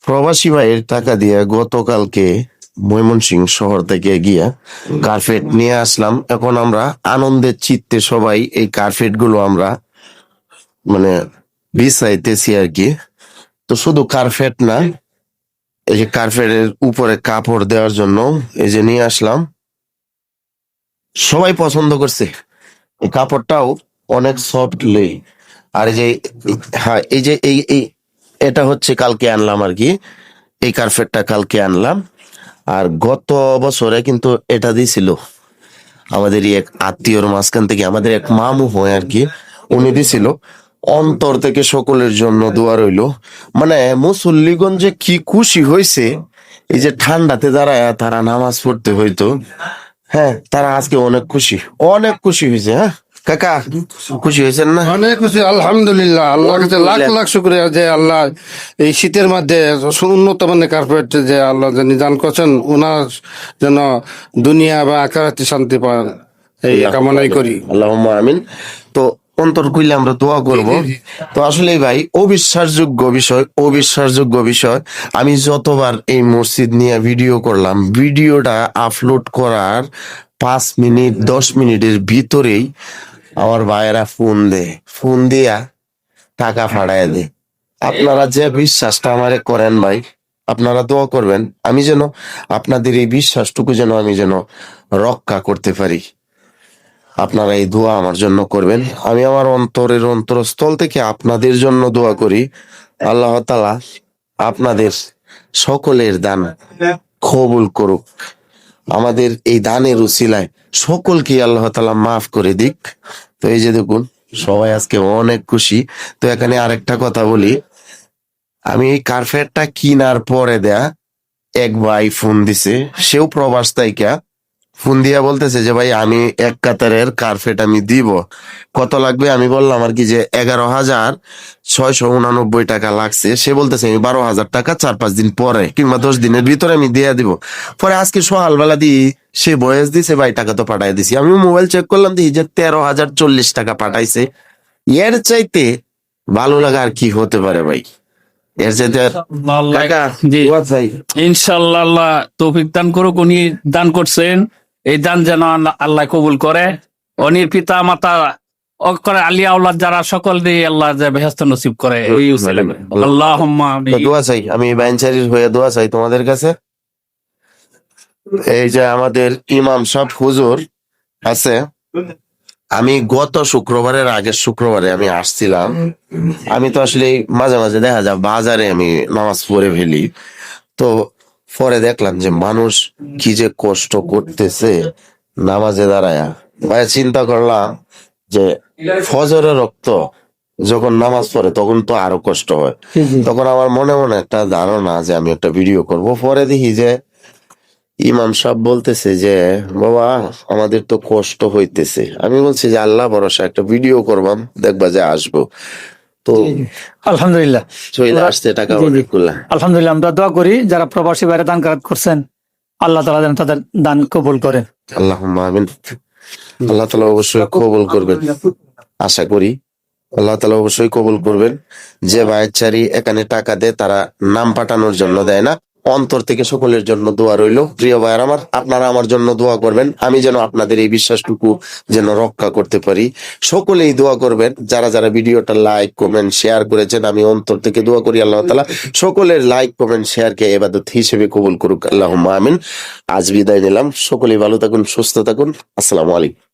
প্রবাসী ভাইয়ের টাকা দিয়ে গতকালকে ময়মনসিংহ শহর থেকে গিয়া কার্পেট নিয়ে আসলাম। এখন আমরা আনন্দের চিত্তে সবাই এই কার্পেট গুলো আমরা মানে বিছাইতেছি আর কি। তো শুধু কার্পেট না, এই যে কার্পেটের উপরে কাপড় দেওয়ার জন্য এই যে নিয়ে আসলাম। সবাই পছন্দ করছে, এই কাপড়টাও অনেক সফট লে। আর এই যে হ্যাঁ, এই যে এই এটা হচ্ছে কালকে আনলাম আর কি। এই কার্পেটটা কালকে আনলাম। আর গত বছরে কিন্তু এটা দিছিল আমাদের এক আত্মীয়র মাঝখান থেকে, আমাদের এক মামু হয় আর কি, উনি দিছিল। অন্তর থেকে সকলের জন্য দোয়া রইলো। মানে মুসল্লিগঞ্জে কি খুশি হয়েছে, এই যে ঠান্ডাতে দাঁড়ায় তারা নামাজ পড়তে হইতো। হ্যাঁ, তারা আজকে অনেক খুশি, অনেক খুশি হয়েছে। হ্যাঁ কাকা, খুশি হয়েছেন না? অনেক খুশি, আলহামদুলিল্লাহ। আল্লাহর কাছে লাখ লাখ শুকরিয়া যে আল্লাহ এই শীতের মধ্যে উন্নত মানের কার্পেট যে আল্লাহ যে নিদান করছেন, ওনার যেন দুনিয়া বা আখিরাতে শান্তি পান, এই কামনাই করি। আল্লাহুম্মা আমিন। তো অন্তর খুইলে আমরা দোয়া করব। তো আসলে ভাই, অবিশ্বাসযোগ্য বিষয়, অবিশ্বাসযোগ্য বিষয়। আমি যতবার এই মসজিদ নিয়ে ভিডিও করলাম, ভিডিওটা আপলোড করার 5 মিনিট 10 মিনিটের ভিতরেই আমার ভাইয়েরা ফোন দিয়া টাকা ফাড়ায় দে। আপনারা যে বিশ্বাসটা আমারে করেন ভাই, আপনারা দোয়া করবেন আমি যেন আপনাদের এই বিশ্বাসটুকু যেন আমি যেন রক্ষা করতে পারি। আপনারা এই দোয়া আমার জন্য করবেন। আমি আমার অন্তরের অন্তরস্থল থেকে আপনাদের জন্য দোয়া করি। আল্লাহ তাআলা আপনাদের সকলের দান কবুল করুক। আমাদের এই দানের উসিলায় সকলকে আল্লাহ তাআলা মাফ করে দিক। তো এই যে দেখুন, সবাই আজকে অনেক খুশি। তো এখানে আরেকটা কথা বলি, আমি এই কার্পেটটা কিনার পরে এক ভাই ফোন দিছে, সেও প্রবাস তাইকা ফোন দিয়া বলতেছে যে ভাই আমি এক কাতারের কার্পেট আমি দিব, কত লাগবে? আমি বললাম আর কি যে 11,699 টাকা লাগছে। সে বলতেছে আমি 12,000 টাকা 4-5 দিন পরে কিংবা 10 দিনের ভিতরে আমি দিয়ে দিব। পরে আজকে সকালবেলা দিই সে বয়স দিছে, ভাই টাকা তো পাঠাই দিছি। আমি মোবাইল চেক করলাম দিই যে 13,040 টাকা পাঠাইছে। এর চাইতে ভালো লাগা আর কি হতে পারে ভাই? এর চাইতে কাকা জি, দোয়া চাই। ইনশাল্লাহ আল্লাহ তৌফিক দান করুক। উনি দান করছেন, এই দান যেন আল্লাহ কবুল করে। অনির পিতা মাতা করে আলিয়া আওলাদ যারা সকল দিয়ে আল্লাহ যে বেহেশত নসিব করে, এই উসিলা করে। আল্লাহুম্মা তো আমিন। দোয়া চাই, আমি বাইনচারির হয়ে দোয়া চাই তোমাদের কাছে। এই যে আমাদের ইমাম সাহেব হুজুর আছে, আমি গত শুক্রবারের আগের শুক্রবারে আমি আসছিলাম। আমি তো আসলে মাঝে মাঝে দেখা যায় বাজারে আমি নামাজ পড়ে ফেলি। তো পরে দেখলাম যে মানুষ কি যে কষ্ট করতেছে নামাজে দাঁড়ায়া। ভাই চিন্তা করলাম যে ফজরের রক্ত যখন নামাজ পড়ে তখন তো আরো কষ্ট হয়। তখন আমার মনে মনে একটা ধারণা যে আমি একটা ভিডিও করব। পরে দেখি যে ইমাম সাহেব বলতেছে যে বাবা আমাদের তো কষ্ট হইতেছে। আমি বলছি যে আল্লাহ ভরসা একটা ভিডিও করবাম, দেখবা যে আসবো। তো আলহামদুলিল্লাহ, চলে আসছে টাকা অনেকগুলা। আলহামদুলিল্লাহ। আমরা দোয়া করি যারা প্রবাসী বাইরে দান খয়রাত করছেন, আল্লাহ তাআলা যেন তাদের দান কবুল করেন। আল্লাহুম্মা আমিন। আল্লাহ তাআলা অবশ্যই কবুল করবেন, আশা করি আল্লাহ তাআলা অবশ্যই কবুল করবেন। যে ভাইচারি এখানে টাকা দেয় তারা নাম পাঠানোর জন্য দেয় না। অন্তর থেকে সকলের জন্য দোয়া রইলো। প্রিয় ভাইয়ার আমার, আপনারা আমার জন্য দোয়া করবেন, আমি যেন আপনাদের এই বিশ্বাসটুকু যেন রক্ষা করতে পারি। সকলেই দোয়া করবেন, যারা যারা ভিডিওটা লাইক কমেন্ট শেয়ার করেছেন। আমি অন্তর থেকে দোয়া করি আল্লাহ তাআলা সকলের লাইক কমেন্ট শেয়ারকে ইবাদত হিসেবে কবুল করুক। আল্লাহুম্মা আমিন। আজ বিদায় নিলাম, সকলেই ভালো থাকুন, সুস্থ থাকুন। আসসালামু আলাইকুম।